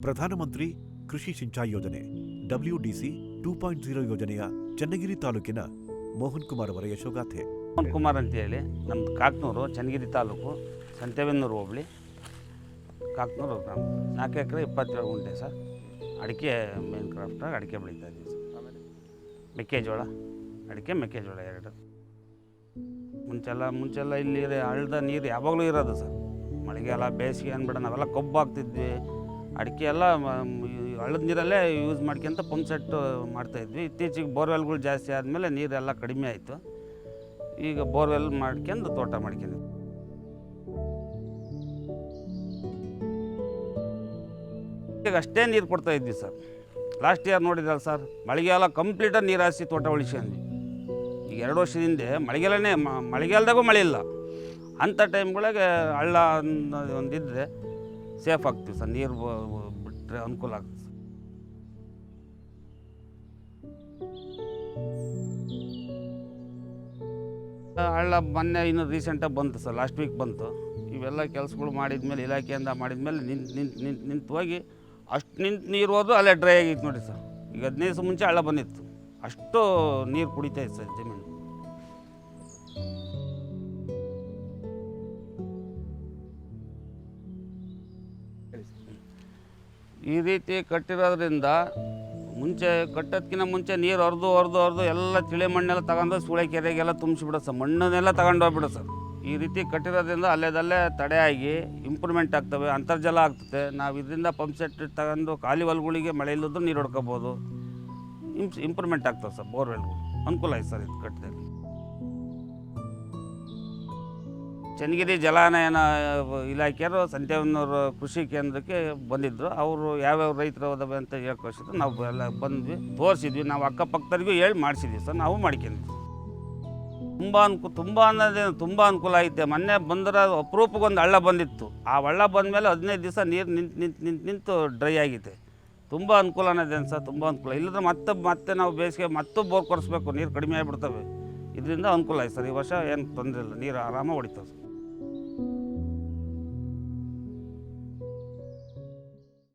ಪ್ರಧಾನಮಂತ್ರಿ ಕೃಷಿ ಸಿಂಚಾಯಿ ಯೋಜನೆ WDC 2.0 ಯೋಜನೆಯ ಚನ್ನಗಿರಿ ತಾಲೂಕಿನ ಮೋಹನ್ ಕುಮಾರ್ ಅವರ ಯಶೋಗಾಥೆ. ಮೋಹನ್ ಕುಮಾರ್ ಅಂತೇಳಿ ನಮ್ಮದು ಕಾಕ್ನೂರು, ಚನ್ನಗಿರಿ ತಾಲೂಕು, ಸಂತೆಬೆನ್ನೂರು ಹೋಬಳಿ, ಕಾಕ್ನೂರು ಗ್ರಾಮ. 4 ಎಕರೆ 27 ಗುಂಟೆ ಸರ್. ಅಡಿಕೆ ಮೇನ್ ಕ್ರಾಫ್ಟಾಗಿ ಅಡಿಕೆ ಬೆಳೀತಾ ಇದ್ದೀವಿ ಸರ್. ಮೆಕ್ಕೆಜೋಳ, ಅಡಿಕೆ ಮೆಕ್ಕೆಜೋಳ ಎರಡು. ಮುಂಚೆಲ್ಲ ಇಲ್ಲಿ ಹಳ್ಳದ ನೀರು ಯಾವಾಗಲೂ ಇರೋದು ಸರ್. ಮಳೆಗಾಲ ಬೇಸಿಗೆ ಅಂದ್ಬಿಡ ನಾವೆಲ್ಲ ಕಬ್ಬು ಹಾಕ್ತಿದ್ವಿ. ಅಡಿಕೆ ಎಲ್ಲ ಹಳ್ಳದ ನೀರಲ್ಲೇ ಯೂಸ್ ಮಾಡ್ಕೊಂತ ಪಂಪ್ ಸೆಟ್ ಮಾಡ್ತಾಯಿದ್ವಿ. ಇತ್ತೀಚೆಗೆ ಬೋರ್ವೆಲ್ಗಳು ಜಾಸ್ತಿ ಆದಮೇಲೆ ನೀರೆಲ್ಲ ಕಡಿಮೆ ಆಯಿತು. ಈಗ ಬೋರ್ವೆಲ್ ಮಾಡ್ಕೊಂಡು ತೋಟ ಮಾಡ್ಕೊಂಡಿದ್ವಿ. ಈಗ ಅಷ್ಟೇ ನೀರು ಕೊಡ್ತಾಯಿದ್ವಿ ಸರ್. ಲಾಸ್ಟ್ ಇಯರ್ ನೋಡಿದ್ರಲ್ಲ ಸರ್, ಮಳೆಗಾಲ ಕಂಪ್ಲೀಟಾಗಿ ನೀರು ಹಾಸಿ ತೋಟ ಉಳಿಸ್ಕೊಂಡ್ವಿ. ಈಗ 2 ವರ್ಷದಿಂದ ಮಳೆಗಾಲದಾಗೂ ಮಳೆ ಇಲ್ಲ. ಅಂಥ ಟೈಮ್ಗಳಿಗೆ ಹಳ್ಳ ಒಂದಿದ್ದರೆ ಸೇಫ್ ಆಗ್ತೀವಿ ಸರ್. ನೀರು ಬಿಟ್ಟರೆ ಅನುಕೂಲ ಆಗ್ತದೆ. ಹಳ್ಳ ಮೊನ್ನೆ ಇನ್ನು ರೀಸೆಂಟಾಗಿ ಬಂತು ಸರ್, ಲಾಸ್ಟ್ ವೀಕ್ ಬಂತು. ಇವೆಲ್ಲ ಕೆಲಸಗಳು ಮಾಡಿದ್ಮೇಲೆ, ಇಲಾಖೆಯಿಂದ ಮಾಡಿದ್ಮೇಲೆ ನಿಂತು ಹೋಗಿ ಅಷ್ಟು ನೀರು ಹೋದ್ರು ಅಲ್ಲೇ ಡ್ರೈ ಆಗಿತ್ತು ನೋಡಿ ಸರ್. ಈಗ 15 ದಿವಸ ಮುಂಚೆ ಹಳ್ಳ ಬಂದಿತ್ತು. ಅಷ್ಟು ನೀರು ಕುಡಿತಾ ಇತ್ತು ಸರ್ ಜಮೀನು. ಈ ರೀತಿ ಕಟ್ಟಿರೋದ್ರಿಂದ ಕಟ್ಟೋದಕ್ಕಿಂತ ಮುಂಚೆ ನೀರು ಹರಿದು ಎಲ್ಲ ತಿಳಿ ಮಣ್ಣೆಲ್ಲ ತಗೊಂಡು ಸೂಳೆ ಕೆರೆಗೆಲ್ಲ ತುಂಬಿಸ್ಬಿಡೋ ಸರ್. ಮಣ್ಣನ್ನೆಲ್ಲ ತಗೊಂಡೋಗ್ಬಿಡೋ ಸರ್. ಈ ರೀತಿ ಕಟ್ಟಿರೋದ್ರಿಂದ ಅಲ್ಲೇದಲ್ಲೇ ತಡೆಯಾಗಿ ಇಂಪ್ರೂವ್ಮೆಂಟ್ ಆಗ್ತವೆ, ಅಂತರ್ಜಲ ಆಗ್ತದೆ. ನಾವು ಇದರಿಂದ ಪಂಪ್ ಸೆಟ್ ತಗೊಂಡು ಖಾಲಿ ಹೊಲಗಳಿಗೆ ಮಳೆ ಇಲ್ಲದ್ರೂ ನೀರು ಹೊಡ್ಕೋಬೋದು. ಇಂಪ್ರೂವ್ಮೆಂಟ್ ಆಗ್ತವೆ ಸರ್. ಬೋರ್ವೆಲ್ಗಳು ಅನುಕೂಲ ಆಯ್ತು ಸರ್ ಇದು ಕಟ್ಟಿದಲ್ಲಿ. ಚನ್ನಗಿರಿ ಜಲಾನಯನ ಇಲಾಖೆಯವರು ಸಂತೆಬೆನ್ನೂರು ಕೃಷಿ ಕೇಂದ್ರಕ್ಕೆ ಬಂದಿದ್ದರು. ಅವರು ಯಾವ್ಯಾವ ರೈತರು ಹೋದವೆ ಅಂತ ಹೇಳ್ಕೊಳಿಸಿದ್ರು. ನಾವು ಎಲ್ಲ ಬಂದ್ವಿ, ತೋರಿಸಿದ್ವಿ. ನಾವು ಅಕ್ಕಪಕ್ಕದವ್ರಿಗೂ ಹೇಳಿ ಮಾಡಿಸಿದ್ವಿ ಸರ್. ನಾವು ಮಾಡ್ಕೊಂಡಿದ್ವಿ. ತುಂಬ ಅನುಕೂಲ ಐತೆ. ಮೊನ್ನೆ ಬಂದ್ರೆ ಅಪರೂಪಕ್ಕೊಂದು ಹಳ್ಳ ಬಂದಿತ್ತು. ಆ ಹಳ್ಳ ಬಂದಮೇಲೆ 15 ದಿವಸ ನೀರು ನಿಂತು ಡ್ರೈ ಆಗೈತೆ. ತುಂಬ ಅನುಕೂಲನೇ ಇದೆ ಸರ್. ತುಂಬ ಅನುಕೂಲ. ಇಲ್ಲದ್ರೆ ಮತ್ತೆ ನಾವು ಬೇಸಿಗೆ ಮತ್ತೆ ಬೋರ್ ಕೊರೆಸ್ಬೇಕು, ನೀರು ಕಡಿಮೆ ಆಗಿಬಿಡ್ತವೆ. ಇದರಿಂದ ಅನುಕೂಲ ಆಯ್ತು ಸರ್. ಈ ವರ್ಷ ಏನು ತೊಂದರೆ ಇಲ್ಲ, ನೀರು ಆರಾಮಾಗಿ ಹೊಡಿತಾವೆ ಸರ್.